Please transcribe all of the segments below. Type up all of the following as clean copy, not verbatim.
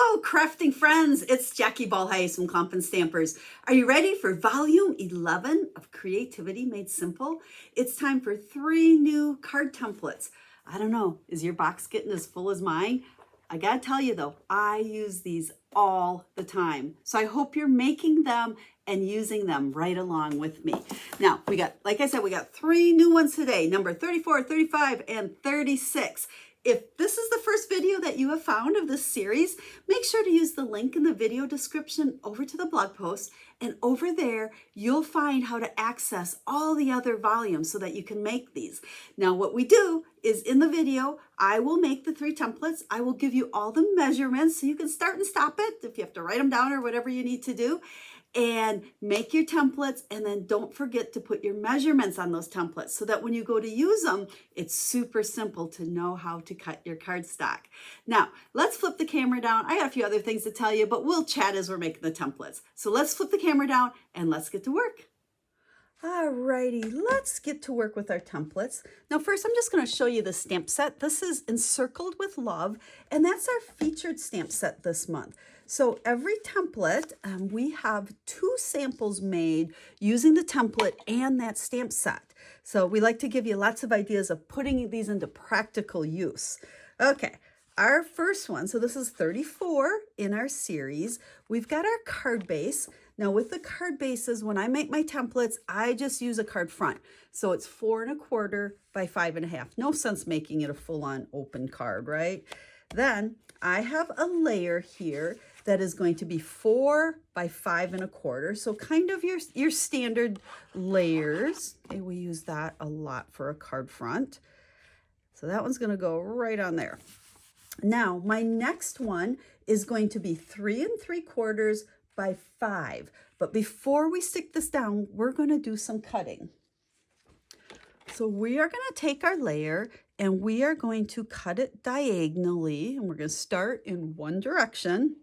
Hello, crafting friends. It's Jackie Ballheis from Clump Stampers. Are you ready for volume 11 of Creativity Made Simple? It's time for 3 new card templates. I don't know, is your box getting as full as mine? I gotta tell you though, I use these all the time. So I hope you're making them and using them right along with me. Now, like I said, we got 3 new ones today, number 34, 35, and 36. If this is the first video that you have found of this series, make sure to use the link in the video description over to the blog post, and over there you'll find how to access all the other volumes so that you can make these. Now what we do is in the video, I will make the 3 templates. I will give you all the measurements so you can start and stop it if you have to write them down or whatever you need to do. And make your templates, and then don't forget to put your measurements on those templates so that when you go to use them, it's super simple to know how to cut your cardstock. Now, let's flip the camera down. I got a few other things to tell you, but we'll chat as we're making the templates. So let's flip the camera down and let's get to work. Alrighty, let's get to work with our templates. Now first, I'm just going to show you the stamp set. This is Encircled With Love, and that's our featured stamp set this month. So every template, we have 2 samples made using the template and that stamp set. So we like to give you lots of ideas of putting these into practical use. Okay. Our first one, so this is 34 in our series. We've got our card base. Now with the card bases, when I make my templates, I just use a card front. So it's 4 1/4 by 5 1/2. No sense making it a full-on open card, right? Then I have a layer here that is going to be 4 by 5 1/4. So kind of your standard layers. Okay, we use that a lot for a card front. So that one's going to go right on there. Now, my next one is going to be 3 3/4 by 5. But before we stick this down, we're going to do some cutting. So we are going to take our layer and we are going to cut it diagonally. And we're going to start in one direction.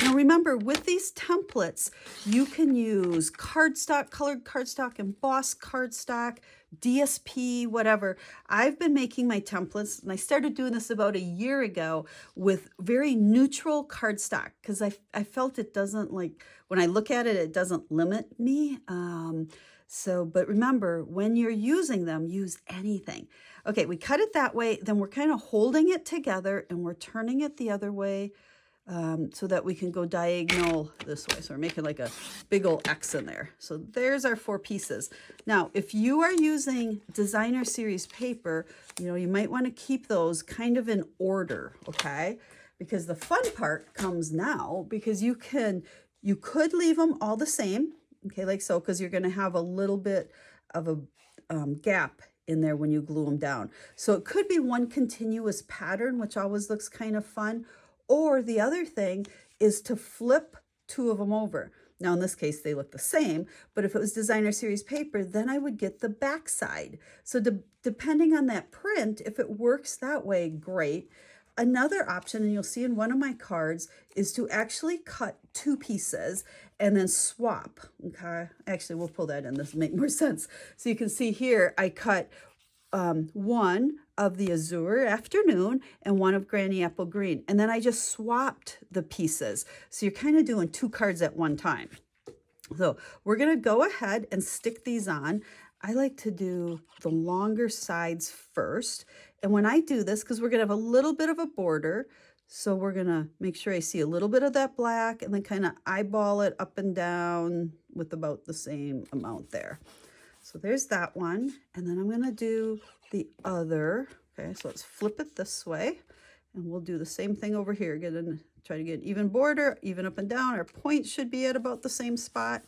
Now remember, with these templates, you can use cardstock, colored cardstock, embossed cardstock, DSP, whatever. I've been making my templates, and I started doing this about a year ago with very neutral cardstock because I felt it doesn't, like, when I look at it, it doesn't limit me. But remember, when you're using them, use anything. Okay, we cut it that way, then we're kind of holding it together and we're turning it the other way. So that we can go diagonal this way. So we're making like a big old X in there. So there's our 4 pieces. Now, if you are using designer series paper, you might want to keep those kind of in order, okay? Because the fun part comes now, because you could leave them all the same, okay, like so, because you're going to have a little bit of a gap in there when you glue them down. So it could be one continuous pattern, which always looks kind of fun. Or the other thing is to flip 2 of them over. Now, in this case, they look the same, but if it was designer series paper, then I would get the back side. So depending on that print, if it works that way, great. Another option, and you'll see in one of my cards, is to actually cut 2 pieces and then swap, okay? Actually, we'll pull that in. This will make more sense. So you can see here, I cut one of the Azure Afternoon and one of Granny Apple Green. And then I just swapped the pieces. So you're kind of doing 2 cards at one time. So we're going to go ahead and stick these on. I like to do the longer sides first. And when I do this, because we're going to have a little bit of a border, so we're going to make sure I see a little bit of that black and then kind of eyeball it up and down with about the same amount there. So there's that one, and then I'm going to do the other. Okay, so let's flip it this way, and we'll do the same thing over here. Try to get an even border, even up and down. Our point should be at about the same spot.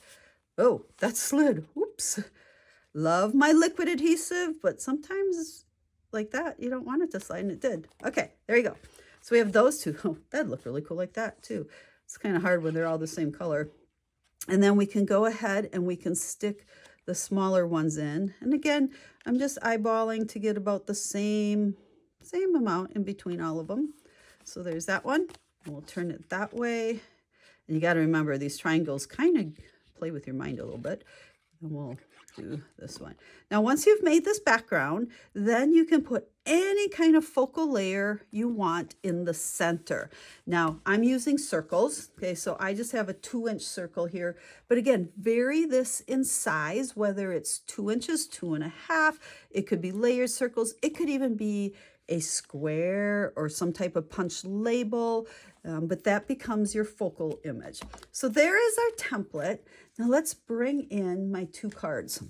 Oh, that slid. Oops. Love my liquid adhesive, but sometimes like that, you don't want it to slide, and it did. Okay, there you go. So we have those 2. Oh, that'd look really cool like that too. It's kind of hard when they're all the same color. And then we can go ahead and we can stick the smaller ones in. And again, I'm just eyeballing to get about the same amount in between all of them. So there's that one. And we'll turn it that way. And you got to remember, these triangles kind of play with your mind a little bit. And we'll do this one. Now, once you've made this background, then you can put any kind of focal layer you want in the center. Now, I'm using circles. Okay, so I just have a 2-inch circle here. But again, vary this in size, whether it's 2 inches, 2.5. It could be layered circles. It could even be a square or some type of punch label, but that becomes your focal image. So there is our template. Now let's bring in my 2 cards.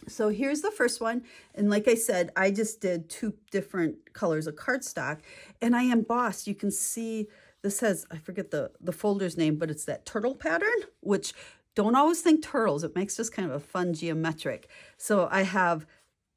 So here's the first one. And like I said, I just did 2 different colors of cardstock, and I embossed. You can see this has, I forget the folder's name, but it's that turtle pattern, which don't always think turtles. It makes just kind of a fun geometric. So I have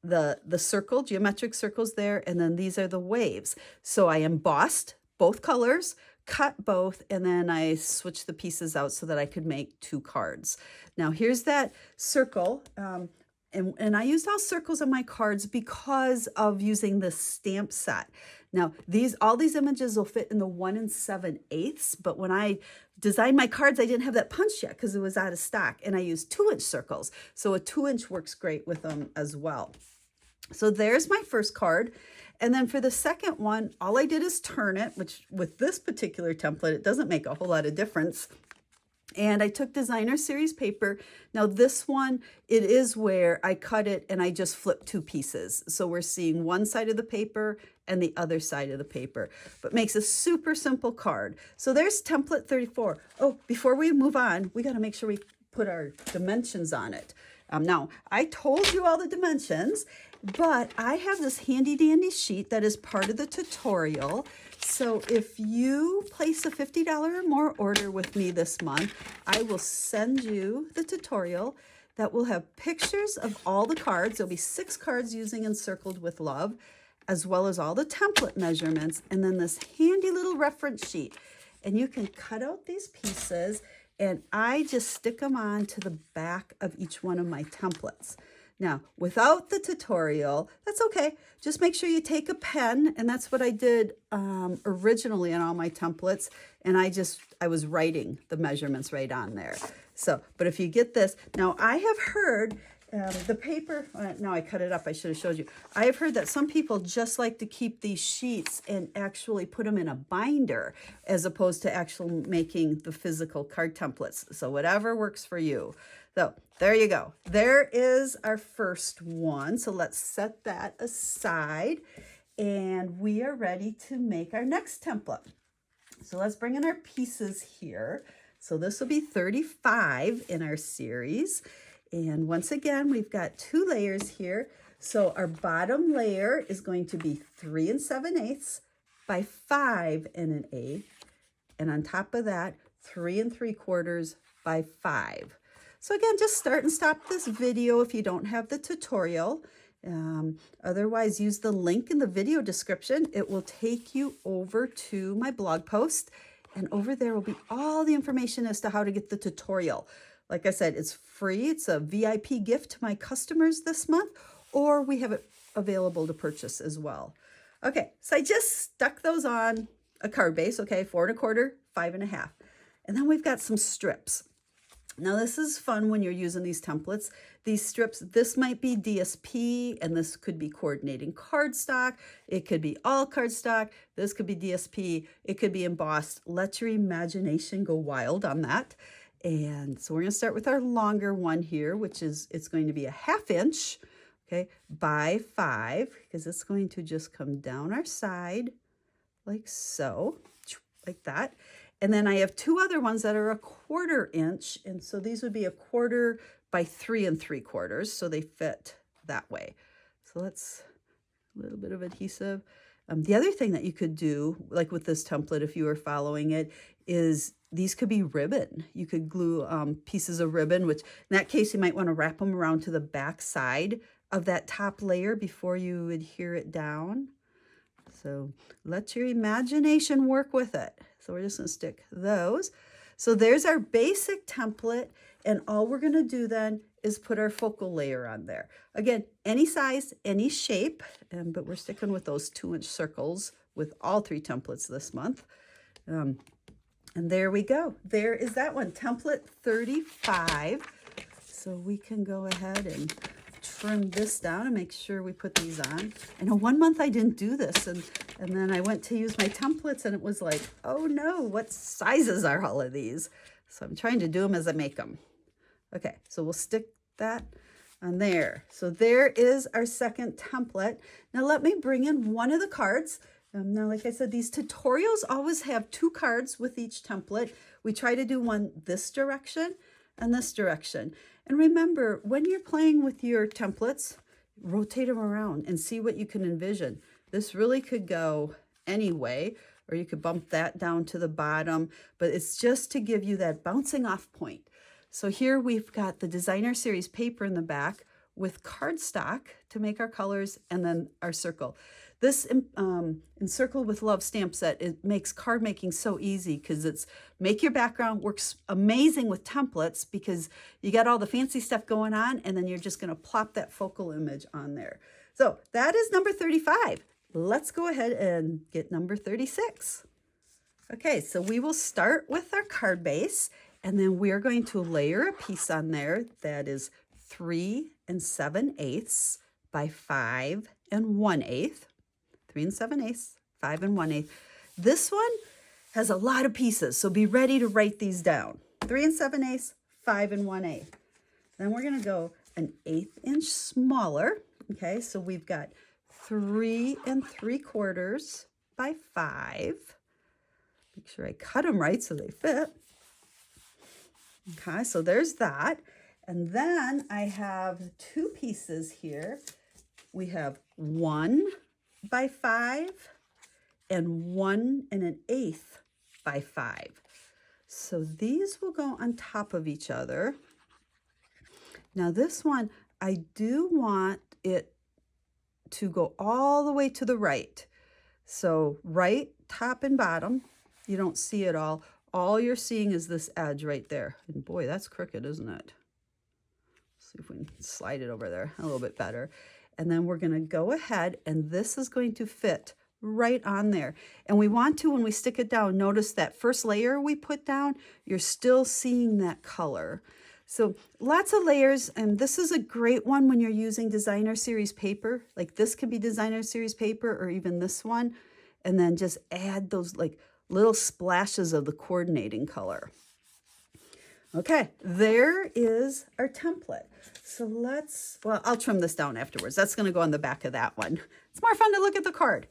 the circle, geometric circles there, and then these are the waves. So I embossed both colors, cut both, and then I switched the pieces out so that I could make 2 cards. Now here's that circle, and I used all circles on my cards because of using the stamp set. Now all these images will fit in the 1 7/8, but when I designed my cards, I didn't have that punch yet because it was out of stock, and I used 2-inch circles. So a 2-inch works great with them as well. So there's my first card. And then for the second one, all I did is turn it, which with this particular template, it doesn't make a whole lot of difference. And I took designer series paper. Now this one, it is where I cut it and I just flipped 2 pieces. So we're seeing one side of the paper and the other side of the paper, but makes a super simple card. So there's template 34. Oh, before we move on, we got to make sure we put our dimensions on it. Now, I told you all the dimensions, but I have this handy dandy sheet that is part of the tutorial. So if you place a $50 or more order with me this month, I will send you the tutorial that will have pictures of all the cards. There'll be 6 cards using Encircled with Love, as well as all the template measurements, and then this handy little reference sheet. And you can cut out these pieces, and I just stick them on to the back of each one of my templates. Now, without the tutorial, that's okay. Just make sure you take a pen, and that's what I did originally on all my templates, and I was writing the measurements right on there. So, but if you get this, now I have heard the paper, no, I cut it up, I should have showed you. I have heard that some people just like to keep these sheets and actually put them in a binder as opposed to actually making the physical card templates. So whatever works for you. So there you go. There is our first one. So let's set that aside, and we are ready to make our next template. So let's bring in our pieces here. So this will be 35 in our series. And once again, we've got 2 layers here. So our bottom layer is going to be 3 7/8 by 5 1/8. And on top of that, 3 3/4 by 5. So again, just start and stop this video if you don't have the tutorial. Otherwise, use the link in the video description. It will take you over to my blog post, and over there will be all the information as to how to get the tutorial. Like I said, it's free. It's a VIP gift to my customers this month, or we have it available to purchase as well. Okay, so I just stuck those on a card base, okay, 4 1/4, 5 1/2. And then we've got some strips. Now this is fun when you're using these templates. These strips, this might be DSP, and this could be coordinating cardstock. It could be all cardstock. This could be DSP. It could be embossed. Let your imagination go wild on that. And so we're going to start with our longer one here, which is, it's going to be a 1/2 inch, okay, by 5, because it's going to just come down our side like so, like that. And then I have 2 other ones that are a 1/4 inch. And so these would be a 1/4 by 3 3/4. So they fit that way. So let's, a little bit of adhesive. The other thing that you could do, like with this template, if you were following it, is these could be ribbon. You could glue pieces of ribbon, which in that case, you might want to wrap them around to the back side of that top layer before you adhere it down. So let your imagination work with it. So we're just going to stick those. So there's our basic template, and all we're going to do then is put our focal layer on there. Again, any size, any shape, but we're sticking with those 2-inch circles with all 3 templates this month. And there we go. There is that one, template 35. So we can go ahead and trim this down and make sure we put these on. I know 1 month I didn't do this, and then I went to use my templates and it was like, oh no, what sizes are all of these? So I'm trying to do them as I make them. Okay, so we'll stick that on there. So there is our second template. Now let me bring in one of the cards. Now, like I said, these tutorials always have 2 cards with each template. We try to do one this direction and this direction. And remember, when you're playing with your templates, rotate them around and see what you can envision. This really could go any way, or you could bump that down to the bottom, but it's just to give you that bouncing off point. So here we've got the designer series paper in the back with cardstock to make our colors, and then our circle. This Encircled with Love stamp set, it makes card making so easy because it's make your background, works amazing with templates because you got all the fancy stuff going on, and then you're just going to plop that focal image on there. So that is number 35. Let's go ahead and get number 36. Okay, so we will start with our card base, and then we're going to layer a piece on there that is 3 7/8 by 5 1/8. 3 7/8, 5 1/8. This one has a lot of pieces, so be ready to write these down. 3 7/8, 5 1/8. Then we're going to go an 1/8 inch smaller. Okay, so we've got 3 3/4 by 5. Make sure I cut them right so they fit. Okay, so there's that. And then I have 2 pieces here. We have 1 by 5 and 1 1/8 by 5. So these will go on top of each other. Now this one, I do want it to go all the way to the right. So right, top and bottom, you don't see it all. All you're seeing is this edge right there. And boy, that's crooked, isn't it? Let's see if we can slide it over there a little bit better. And then we're going to go ahead, and this is going to fit right on there. And we want to, when we stick it down, notice that first layer we put down, you're still seeing that color. So lots of layers, and this is a great one when you're using designer series paper. Like this could be designer series paper, or even this one. And then just add those like little splashes of the coordinating color. Okay, there is our template. So well, I'll trim this down afterwards. That's going to go on the back of that one. It's more fun to look at the card.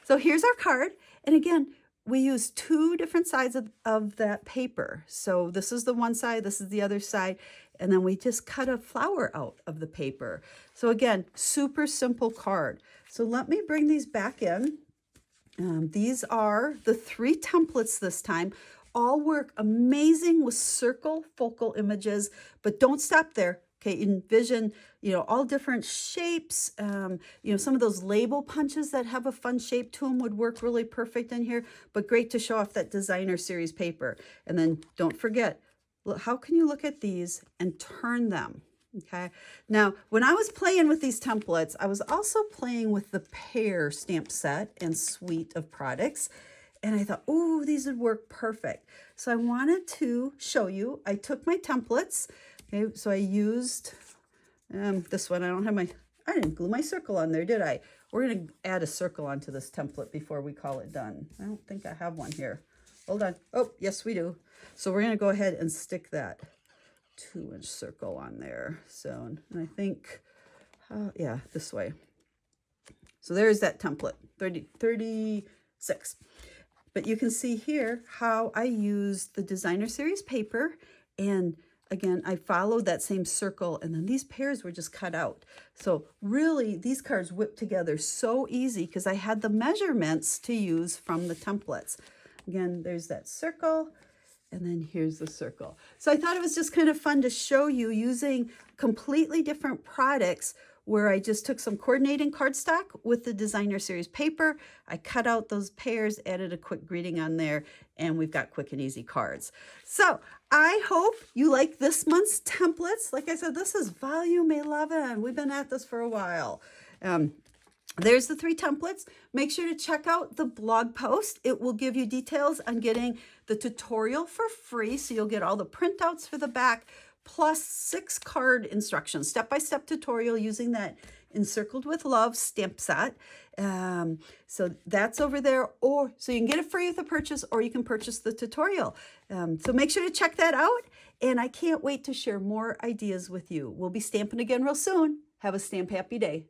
So here's our card. And again, we use 2 different sides of that paper. So this is the one side, this is the other side. And then we just cut a flower out of the paper. So again, super simple card. So let me bring these back in. These are the 3 templates this time. All work amazing with circle focal images, but don't stop there. Okay, envision, all different shapes. Some of those label punches that have a fun shape to them would work really perfect in here, but great to show off that designer series paper. And then don't forget, how can you look at these and turn them? Okay, now when I was playing with these templates, I was also playing with the Pear stamp set and suite of products. And I thought, oh, these would work perfect. So I wanted to show you, I took my templates. Okay, so I used this one. I didn't glue my circle on there, did I? We're going to add a circle onto this template before we call it done. I don't think I have one here. Hold on. Oh, yes, we do. So we're going to go ahead and stick that 2-inch circle on there. So, and I think, yeah, this way. So there's that template, 36. But you can see here how I used the designer series paper, and again, I followed that same circle, and then these pairs were just cut out. So really, these cards whipped together so easy because I had the measurements to use from the templates. Again, there's that circle, and then here's the circle. So I thought it was just kind of fun to show you using completely different products where I just took some coordinating cardstock with the designer series paper. I cut out those pairs, added a quick greeting on there, and we've got quick and easy cards. So I hope you like this month's templates. Like I said, this is volume 11. We've been at this for a while. There's the 3 templates. Make sure to check out the blog post. It will give you details on getting the tutorial for free, so you'll get all the printouts for the back, plus 6 card instructions, step-by-step tutorial using that Encircled with Love stamp set. So that's over there, or so you can get it free with a purchase, or you can purchase the tutorial. So make sure to check that out, and I can't wait to share more ideas with you. We'll be stamping again real soon. Have a stamp happy day.